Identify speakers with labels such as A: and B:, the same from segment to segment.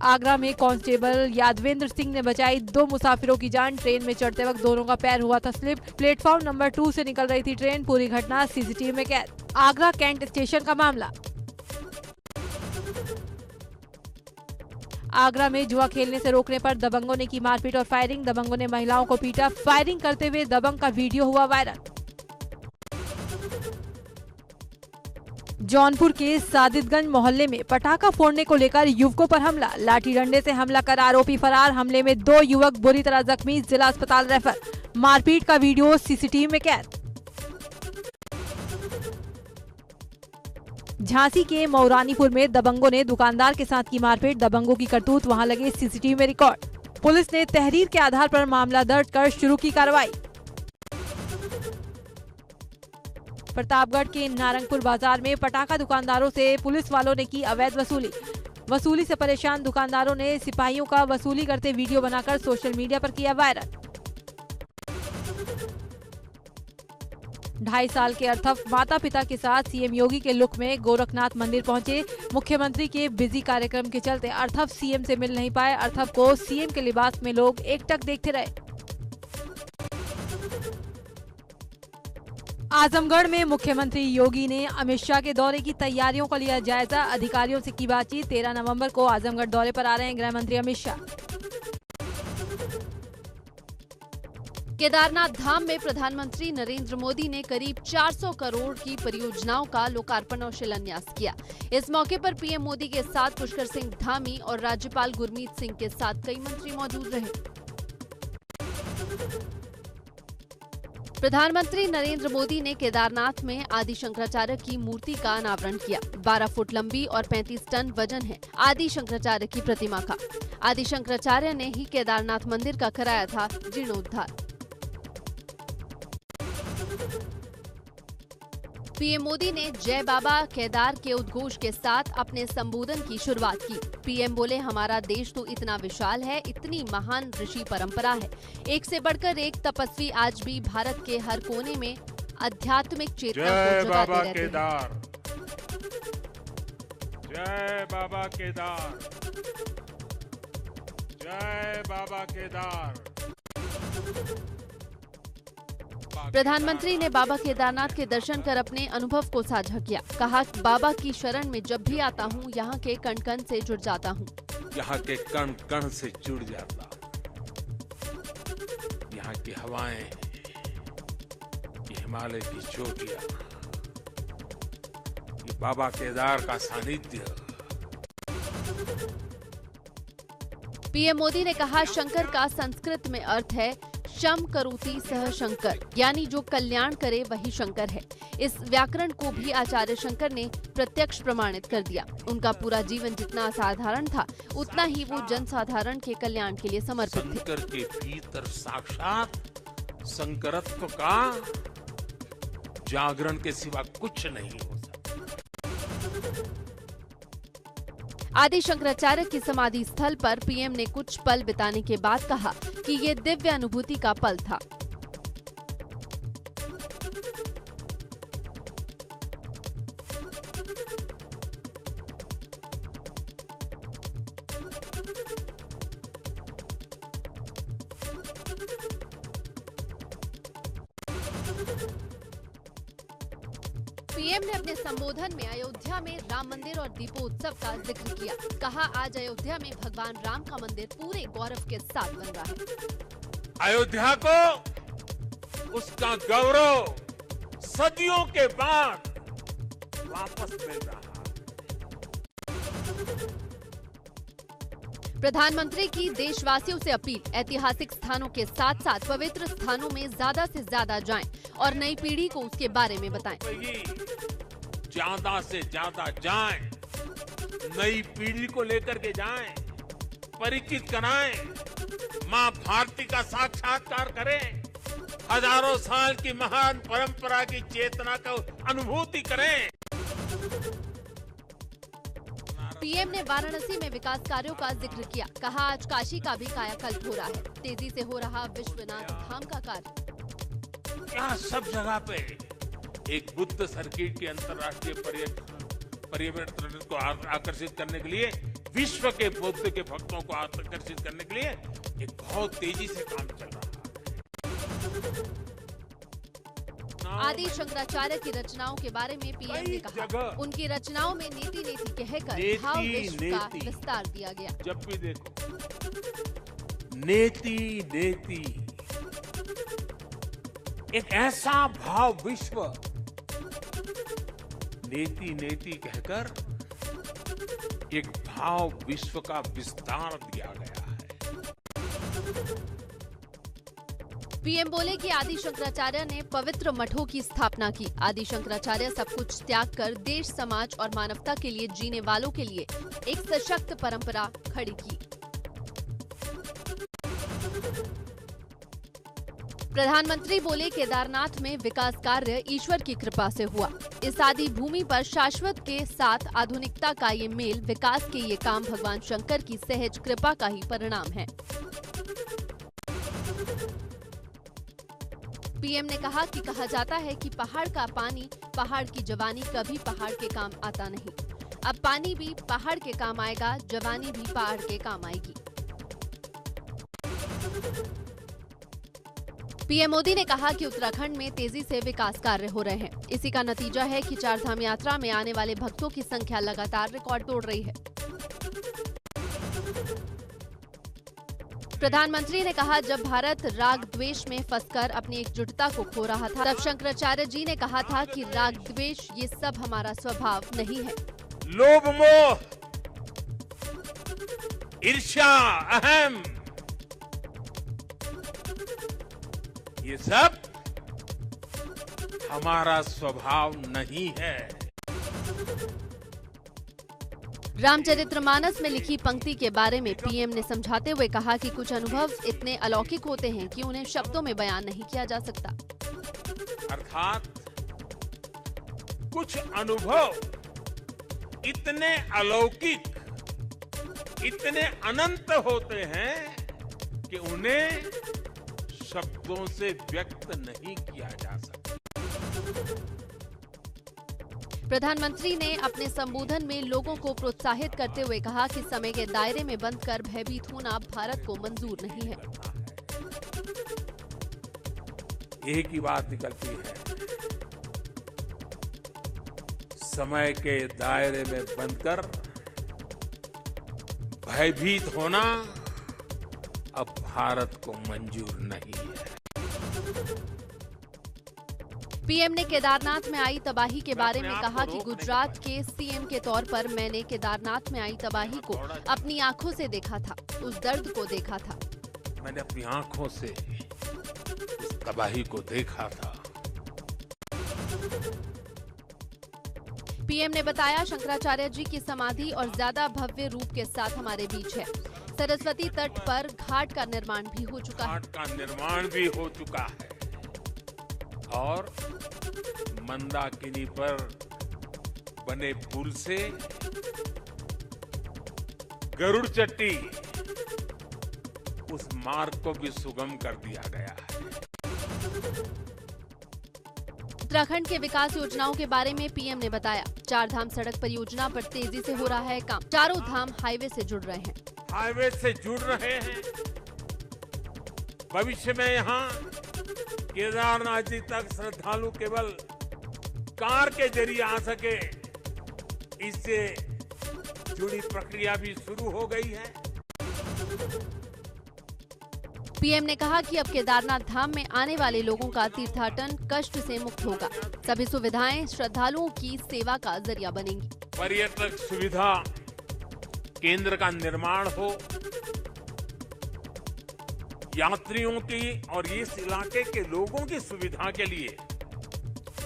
A: आगरा में कांस्टेबल यादवेंद्र सिंह ने बचाई 2 मुसाफिरों की जान। ट्रेन में चढ़ते वक्त दोनों का पैर हुआ था स्लिप। प्लेटफॉर्म नंबर 2 से निकल रही थी ट्रेन। पूरी घटना सीसीटीवी में कैद। आगरा कैंट स्टेशन का मामला। आगरा में जुआ खेलने से रोकने पर दबंगों ने की मारपीट और फायरिंग। दबंगों ने महिलाओं को पीटा। फायरिंग करते हुए दबंग का वीडियो हुआ वायरल। जौनपुर के सादितगंज मोहल्ले में पटाखा फोड़ने को लेकर युवकों पर हमला। लाठी डंडे से हमला कर आरोपी फरार। हमले में 2 युवक बुरी तरह जख्मी, जिला अस्पताल रेफर। मारपीट का वीडियो सीसीटीवी में कैद। झांसी के मऊरानीपुर में दबंगों ने दुकानदार के साथ की मारपीट। दबंगों की करतूत वहां लगे सीसीटीवी में रिकॉर्ड। पुलिस ने तहरीर के आधार पर मामला दर्ज कर शुरू की कार्रवाई। प्रतापगढ़ के नारंगपुर बाजार में पटाखा दुकानदारों से पुलिस वालों ने की अवैध वसूली से परेशान दुकानदारों ने सिपाहियों का वसूली करते वीडियो बनाकर सोशल मीडिया पर किया वायरल। 2.5 साल के अर्थव माता पिता के साथ सीएम योगी के लुक में गोरखनाथ मंदिर पहुंचे। मुख्यमंत्री के बिजी कार्यक्रम के चलते अर्थव सीएम से मिल नहीं पाए। अर्थव को सीएम के लिबास में लोग एकटक देखते रहे। आजमगढ़ में मुख्यमंत्री योगी ने अमित शाह के दौरे की तैयारियों का लिया जायजा। अधिकारियों से की बातचीत। 13 नवंबर को आजमगढ़ दौरे पर आ रहे हैं गृह मंत्री अमित शाह।
B: केदारनाथ धाम में प्रधानमंत्री नरेंद्र मोदी ने करीब 400 करोड़ की परियोजनाओं का लोकार्पण और शिलान्यास किया। इस मौके पर पीएम मोदी के साथ पुष्कर सिंह धामी और राज्यपाल गुरमीत सिंह के साथ कई मंत्री मौजूद रहे। प्रधानमंत्री नरेंद्र मोदी ने केदारनाथ में आदि शंकराचार्य की मूर्ति का अनावरण किया। 12 फुट लंबी और 35 टन वजन है आदि शंकराचार्य की प्रतिमा का। आदि शंकराचार्य ने ही केदारनाथ मंदिर का कराया था जीर्णोद्धार। पीएम मोदी ने जय बाबा केदार के उद्घोष के साथ अपने संबोधन की शुरुआत की। पीएम बोले, हमारा देश तो इतना विशाल है, इतनी महान ऋषि परंपरा है, एक से बढ़कर एक तपस्वी आज भी भारत के हर कोने में आध्यात्मिक चेतना को जगाते रहते हैं।
C: जय बाबा केदार, जय बाबा केदार।
B: प्रधानमंत्री ने बाबा केदारनाथ के दर्शन कर अपने अनुभव को साझा किया। कहा, बाबा की शरण में जब भी आता हूँ, यहाँ के कण कण से जुड़ जाता हूँ।
C: यहाँ के कण कण से जुड़ जाता। यहाँ की हवाएं, ये हिमालय की चोटियां, ये बाबा केदार का सानिध्य।
B: पीएम मोदी ने कहा, शंकर का संस्कृत में अर्थ है शम करोति सह शंकर, यानी जो कल्याण करे वही शंकर है। इस व्याकरण को भी आचार्य शंकर ने प्रत्यक्ष प्रमाणित कर दिया। उनका पूरा जीवन जितना असाधारण था, उतना ही वो जनसाधारण के कल्याण के लिए समर्पित थे।
C: शंकर के भीतर साक्षात शंकरत्व का जागरण के सिवा कुछ नहीं हो सकता।
B: आदि शंकराचार्य की समाधि स्थल पर पीएम ने कुछ पल बिताने के बाद कहा कि ये दिव्य अनुभूति का पल था। पीएम ने अपने संबोधन में अयोध्या में राम मंदिर और दीपोत्सव का जिक्र किया। कहा, आज अयोध्या में भगवान राम का मंदिर पूरे गौरव के साथ बन रहा है।
C: अयोध्या को उसका गौरव सदियों के बाद वापस मिल रहा है।
B: प्रधानमंत्री की देशवासियों से अपील, ऐतिहासिक स्थानों के साथ साथ पवित्र स्थानों में ज्यादा से ज्यादा जाएं और नई पीढ़ी को उसके बारे में बताएं।
C: ज्यादा से ज्यादा जाएं, नई पीढ़ी को लेकर के जाएं, परिचित कराएं, मां भारती का साक्षात्कार करें, हजारों साल की महान परंपरा की चेतना को अनुभूति करें।
B: पीएम ने वाराणसी में विकास कार्यों का जिक्र किया। कहा, आज काशी का भी कायाकल्प हो रहा है, तेजी से हो रहा विश्वनाथ धाम का कार्य।
C: यहाँ सब जगह पे एक बुद्ध सर्किट के अंतर्राष्ट्रीय पर्यटन को आकर्षित करने के लिए विश्व के बौद्ध के भक्तों को आकर्षित करने के लिए एक बहुत तेजी से काम चल रहा है।
B: आदि शंकराचार्य की रचनाओं के बारे में पीएम ने कहा, उनकी रचनाओं में नीति नीति कहकर भाव विश्व का विस्तार दिया गया।
C: जब भी देखो नेति नेति, एक ऐसा भाव विश्व, नेति नेति कहकर एक भाव विश्व का विस्तार दिया गया है।
B: पीएम बोले कि आदि शंकराचार्य ने पवित्र मठों की स्थापना की। आदि शंकराचार्य सब कुछ त्याग कर देश, समाज और मानवता के लिए जीने वालों के लिए एक सशक्त परंपरा खड़ी की। प्रधानमंत्री बोले, केदारनाथ में विकास कार्य ईश्वर की कृपा से हुआ। इस आदि भूमि पर शाश्वत के साथ आधुनिकता का ये मेल, विकास के ये काम भगवान शंकर की सहज कृपा का ही परिणाम है। पीएम ने कहा कि कहा जाता है कि पहाड़ का पानी, पहाड़ की जवानी कभी पहाड़ के काम आता नहीं। अब पानी भी पहाड़ के काम आएगा, जवानी भी पहाड़ के काम आएगी। पीएम मोदी ने कहा कि उत्तराखंड में तेजी से विकास कार्य हो रहे हैं। इसी का नतीजा है कि चारधाम यात्रा में आने वाले भक्तों की संख्या लगातार रिकॉर्ड तोड़ रही है। प्रधानमंत्री ने कहा, जब भारत राग द्वेष में फंसकर अपनी एकजुटता को खो रहा था, तब शंकराचार्य जी ने कहा था कि राग द्वेष ये सब हमारा स्वभाव नहीं है।
C: लोभ मोह, ईर्ष्या, अहम, ये सब हमारा स्वभाव नहीं है।
B: रामचरितमानस में लिखी पंक्ति के बारे में पीएम ने समझाते हुए कहा कि कुछ अनुभव इतने अलौकिक होते हैं कि उन्हें शब्दों में बयान नहीं किया जा सकता।
C: अर्थात कुछ अनुभव इतने अलौकिक, इतने अनंत होते हैं कि उन्हें शब्दों से व्यक्त नहीं किया जा सकता।
B: प्रधानमंत्री ने अपने संबोधन में लोगों को प्रोत्साहित करते हुए कहा कि समय के दायरे में बंधकर भयभीत होना भारत को मंजूर नहीं है।
C: एक ही बात निकलती है, समय के दायरे में बंधकर भयभीत होना अब भारत को मंजूर नहीं है।
B: पीएम ने केदारनाथ में आई तबाही के बारे में कहा कि गुजरात के सीएम के तौर पर मैंने केदारनाथ में आई तबाही को अपनी आंखों से देखा था, उस दर्द को देखा था।
C: मैंने अपनी आंखों से उस तबाही को देखा था।
B: पीएम ने बताया, शंकराचार्य जी की समाधि और ज्यादा भव्य रूप के साथ हमारे बीच है। सरस्वती तट पर घाट का निर्माण भी हो चुका है।
C: घाट का निर्माण भी हो चुका है और मंदाकिनी पर बने पुल से गरुड़ चट्टी, उस मार्ग को भी सुगम कर दिया गया है।
B: उत्तराखंड के विकास योजनाओं के बारे में पीएम ने बताया, चारधाम सड़क परियोजना पर तेजी से हो रहा है काम। चारों धाम हाईवे से जुड़ रहे हैं।
C: हाईवे से जुड़ रहे हैं। भविष्य में यहाँ केदारनाथ जी तक श्रद्धालु केवल कार के जरिए आ सके, इससे जुड़ी प्रक्रिया भी शुरू हो गई है।
B: पीएम ने कहा कि अब केदारनाथ धाम में आने वाले लोगों का तीर्थाटन कष्ट से मुक्त होगा। सभी सुविधाएं श्रद्धालुओं की सेवा का जरिया बनेंगी।
C: पर्यटक सुविधा केंद्र का निर्माण हो, यात्रियों की और इस इलाके के लोगों की सुविधा के लिए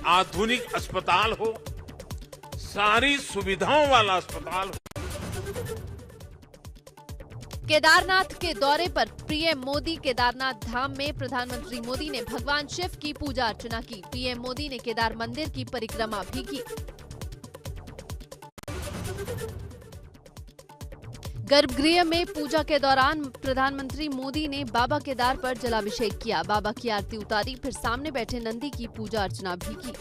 C: आधुनिक अस्पताल हो, सारी सुविधाओं वाला अस्पताल हो।
B: केदारनाथ के दौरे पर पीएम मोदी केदारनाथ धाम में प्रधानमंत्री मोदी ने भगवान शिव की पूजा अर्चना की। पीएम मोदी ने केदार मंदिर की परिक्रमा भी की। गर्भगृह में पूजा के दौरान प्रधानमंत्री मोदी ने बाबा केदार पर जलाभिषेक किया। बाबा की आरती उतारी, फिर सामने बैठे नंदी की पूजा अर्चना भी की।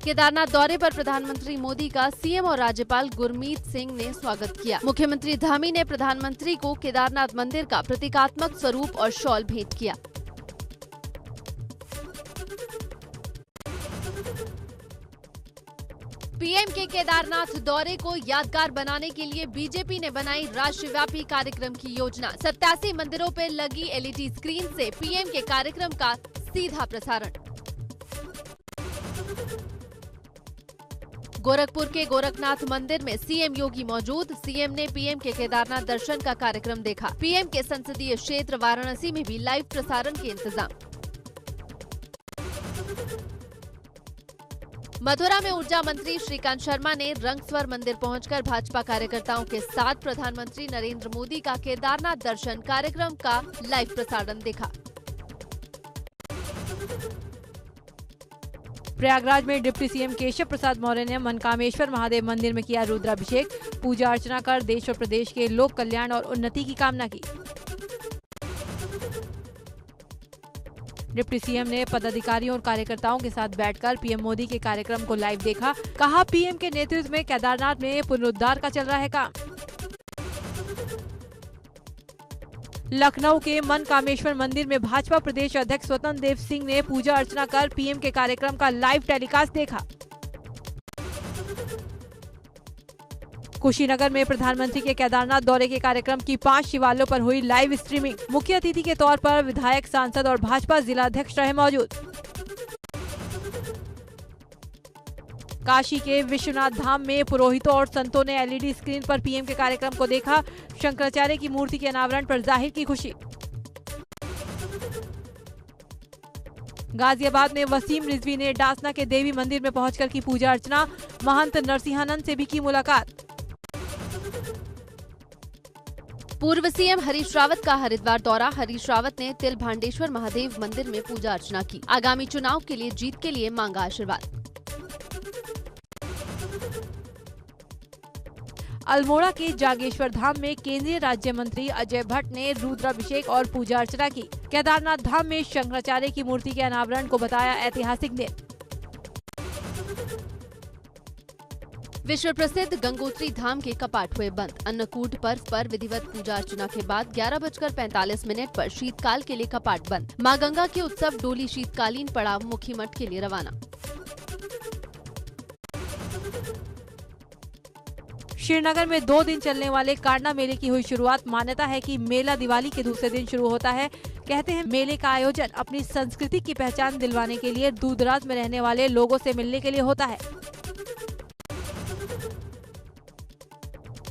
B: केदारनाथ दौरे पर प्रधानमंत्री मोदी का सीएम और राज्यपाल गुरमीत सिंह ने स्वागत किया। मुख्यमंत्री धामी ने प्रधानमंत्री को केदारनाथ मंदिर का प्रतीकात्मक स्वरूप और शॉल भेंट किया। पीएम के केदारनाथ दौरे को यादगार बनाने के लिए बीजेपी ने बनाई राष्ट्रव्यापी कार्यक्रम की योजना। 87 मंदिरों पर लगी एलईडी स्क्रीन से पीएम के कार्यक्रम का सीधा प्रसारण। गोरखपुर के गोरखनाथ मंदिर में सीएम योगी मौजूद। सीएम ने पीएम के केदारनाथ दर्शन का कार्यक्रम देखा। पीएम के संसदीय क्षेत्र वाराणसी में भी लाइव प्रसारण के इंतजाम। मथुरा में ऊर्जा मंत्री श्रीकांत शर्मा ने रंगस्वर मंदिर पहुंचकर भाजपा कार्यकर्ताओं के साथ प्रधानमंत्री नरेंद्र मोदी का केदारनाथ दर्शन कार्यक्रम का लाइव प्रसारण देखा।
A: प्रयागराज में डिप्टी सीएम केशव प्रसाद मौर्य ने मनकामेश्वर महादेव मंदिर में किया रुद्राभिषेक। पूजा अर्चना कर देश और प्रदेश के लोक कल्याण और उन्नति की कामना की। डिप्टी सीएम ने पदाधिकारियों और कार्यकर्ताओं के साथ बैठकर पीएम मोदी के कार्यक्रम को लाइव देखा। कहा, पीएम के नेतृत्व में केदारनाथ में पुनरुद्धार का चल रहा है काम। लखनऊ के मनकामेश्वर मंदिर में भाजपा प्रदेश अध्यक्ष स्वतंत्र देव सिंह ने पूजा अर्चना कर पीएम के कार्यक्रम का लाइव टेलीकास्ट देखा। कुशीनगर में प्रधानमंत्री के केदारनाथ दौरे के कार्यक्रम की 5 शिवालयों पर हुई लाइव स्ट्रीमिंग। मुख्य अतिथि के तौर पर विधायक, सांसद और भाजपा जिलाध्यक्ष रहे मौजूद। काशी के विश्वनाथ धाम में पुरोहितों और संतों ने एलईडी स्क्रीन पर पीएम के कार्यक्रम को देखा। शंकराचार्य की मूर्ति के अनावरण पर जाहिर की खुशी। गाजियाबाद में वसीम रिजवी ने डासना के देवी मंदिर में पहुंचकर की पूजा अर्चना। महंत नरसिंहानंद से भी की मुलाकात।
B: पूर्व सीएम हरीश रावत का हरिद्वार दौरा। हरीश रावत ने तिलभांडेश्वर महादेव मंदिर में पूजा अर्चना की। आगामी चुनाव के लिए जीत के लिए मांगा आशीर्वाद।
A: अल्मोड़ा के जागेश्वर धाम में केंद्रीय राज्य मंत्री अजय भट्ट ने रुद्राभिषेक और पूजा अर्चना की। केदारनाथ धाम में शंकराचार्य की मूर्ति के अनावरण को बताया ऐतिहासिक दिन।
B: विश्व प्रसिद्ध गंगोत्री धाम के कपाट हुए बंद। अन्नकूट पर्व पर विधिवत पूजा अर्चना के बाद 11:45 पर शीतकाल के लिए कपाट बंद। मां गंगा के उत्सव डोली शीतकालीन पड़ाव मुखी मठ के लिए रवाना।
A: श्रीनगर में 2 दिन चलने वाले कांडा मेले की हुई शुरुआत। मान्यता है कि मेला दिवाली के दूसरे दिन शुरू होता है। कहते हैं मेले का आयोजन अपनी संस्कृति की पहचान दिलवाने के लिए दूर दराज में रहने वाले लोगों से मिलने के लिए होता है।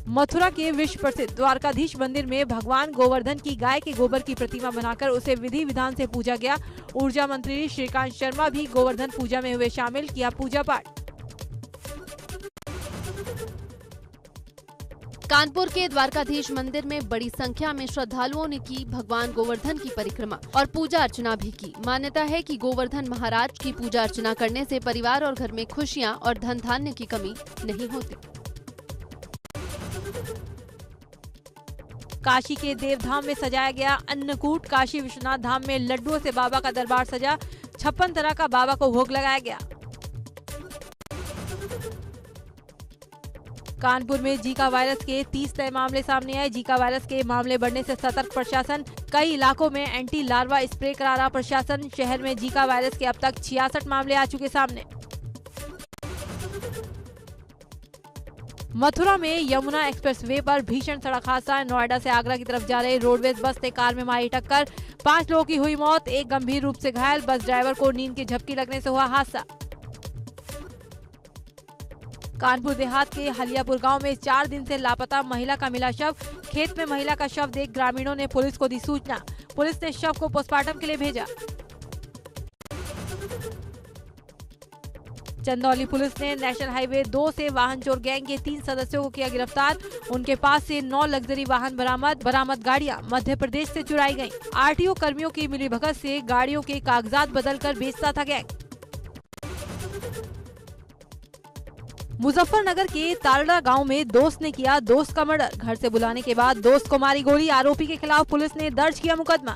A: मथुरा के विश्व प्रसिद्ध द्वारकाधीश मंदिर में भगवान गोवर्धन की गाय के गोबर की प्रतिमा बनाकर उसे विधि विधान से पूजा गया। ऊर्जा मंत्री श्रीकांत शर्मा भी गोवर्धन पूजा में हुए शामिल। किया पूजा पाठ।
B: कानपुर के द्वारकाधीश मंदिर में बड़ी संख्या में श्रद्धालुओं ने की भगवान गोवर्धन की परिक्रमा और पूजा अर्चना भी की। मान्यता है कि गोवर्धन महाराज की पूजा अर्चना करने से परिवार और घर में खुशियां और धन धान्य की कमी नहीं होती।
A: काशी के देवधाम में सजाया गया अन्नकूट। काशी विश्वनाथ धाम में लड्डुओं से बाबा का दरबार सजा। 56 तरह का बाबा को भोग लगाया गया। कानपुर में जीका वायरस के 30 नए मामले सामने आए। जीका वायरस के मामले बढ़ने से सतर्क प्रशासन। कई इलाकों में एंटी लार्वा स्प्रे करा रहा प्रशासन। शहर में जीका वायरस के अब तक 66 मामले आ चुके सामने। मथुरा में यमुना एक्सप्रेसवे पर भीषण सड़क हादसा। नोएडा से आगरा की तरफ जा रही रोडवेज बस ने कार में मारी टक्कर। 5 लोगों की हुई मौत, एक गंभीर रूप से घायल। बस ड्राइवर को नींद की झपकी लगने से हुआ हादसा। कानपुर देहात के हलियापुर गांव में 4 दिन से लापता महिला का मिला शव। खेत में महिला का शव देख ग्रामीणों ने पुलिस को दी सूचना। पुलिस ने शव को पोस्टमार्टम के लिए भेजा। चंदौली पुलिस ने नेशनल हाईवे 2 से वाहन चोर गैंग के 3 सदस्यों को किया गिरफ्तार। उनके पास से 9 लग्जरी वाहन बरामद गाड़ियां मध्य प्रदेश से चुराई गईं। आरटीओ कर्मियों की मिलीभगत से गाड़ियों के कागजात बदलकर बेचता था गैंग। मुजफ्फरनगर के तारड़ा गांव में दोस्त ने किया दोस्त का मर्डर। घर से बुलाने के बाद दोस्त को मारी गोली। आरोपी के खिलाफ पुलिस ने दर्ज किया मुकदमा।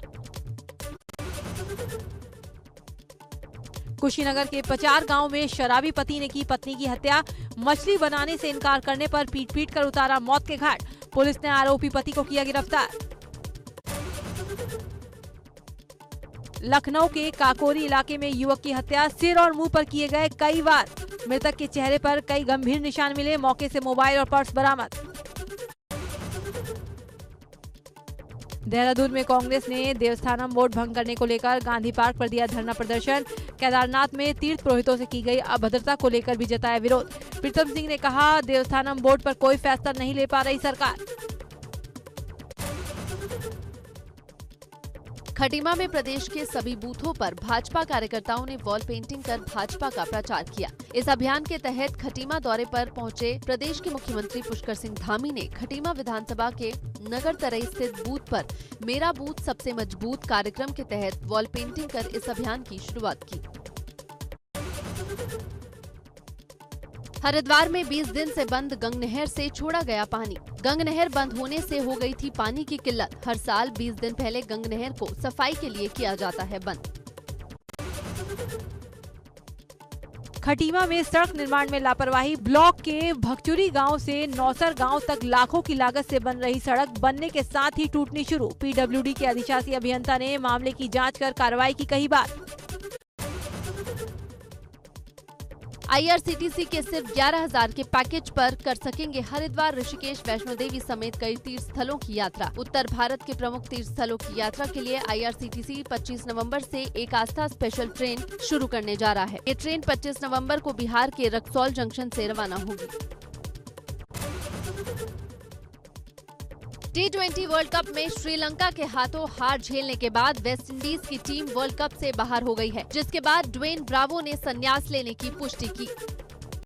A: कुशीनगर के पचार गांव में शराबी पति ने की पत्नी की हत्या। मछली बनाने से इनकार करने पर पीट कर उतारा मौत के घाट। पुलिस ने आरोपी पति को किया गिरफ्तार। लखनऊ के काकोरी इलाके में युवक की हत्या, सिर और मुंह पर किए गए कई वार। मृतक के चेहरे पर कई गंभीर निशान मिले। मौके से मोबाइल और पर्स बरामद। देहरादून में कांग्रेस ने देवस्थानम बोर्ड भंग करने को लेकर गांधी पार्क पर दिया धरना प्रदर्शन। केदारनाथ में तीर्थ पुरोहितों से की गई अभद्रता को लेकर भी जताया विरोध। प्रीतम सिंह ने कहा, देवस्थानम बोर्ड पर कोई फैसला नहीं ले पा रही सरकार।
B: खटीमा में प्रदेश के सभी बूथों पर भाजपा कार्यकर्ताओं ने वॉल पेंटिंग कर भाजपा का प्रचार किया। इस अभियान के तहत खटीमा दौरे पर पहुंचे प्रदेश के मुख्यमंत्री पुष्कर सिंह धामी ने खटीमा विधानसभा के नगर तरई स्थित बूथ पर मेरा बूथ सबसे मजबूत कार्यक्रम के तहत वॉल पेंटिंग कर इस अभियान की शुरुआत की। हरिद्वार में 20 दिन से बंद गंग नहर से छोड़ा गया पानी। गंग नहर बंद होने से हो गई थी पानी की किल्लत। हर साल 20 दिन पहले गंग नहर को सफाई के लिए किया जाता है बंद।
A: खटीमा में सड़क निर्माण में लापरवाही। ब्लॉक के भगचुरी गांव से नौसर गांव तक लाखों की लागत से बन रही सड़क बनने के साथ ही टूटनी शुरू। पीडब्ल्यूडी के अधिशासी अभियंता ने मामले की जांच कर कार्रवाई की कई बार।
B: आईआरसीटीसी के सिर्फ 11,000 के पैकेज पर कर सकेंगे हरिद्वार, ऋषिकेश, वैष्णो देवी समेत कई तीर्थ स्थलों की यात्रा। उत्तर भारत के प्रमुख तीर्थ स्थलों की यात्रा के लिए आईआरसीटीसी 25 नवंबर से एक आस्था स्पेशल ट्रेन शुरू करने जा रहा है। ये ट्रेन 25 नवंबर को बिहार के रक्सौल जंक्शन से रवाना होगी। T20 वर्ल्ड कप में श्रीलंका के हाथों हार झेलने के बाद वेस्टइंडीज की टीम वर्ल्ड कप से बाहर हो गई है, जिसके बाद ड्वेन ब्रावो ने संन्यास लेने की पुष्टि की।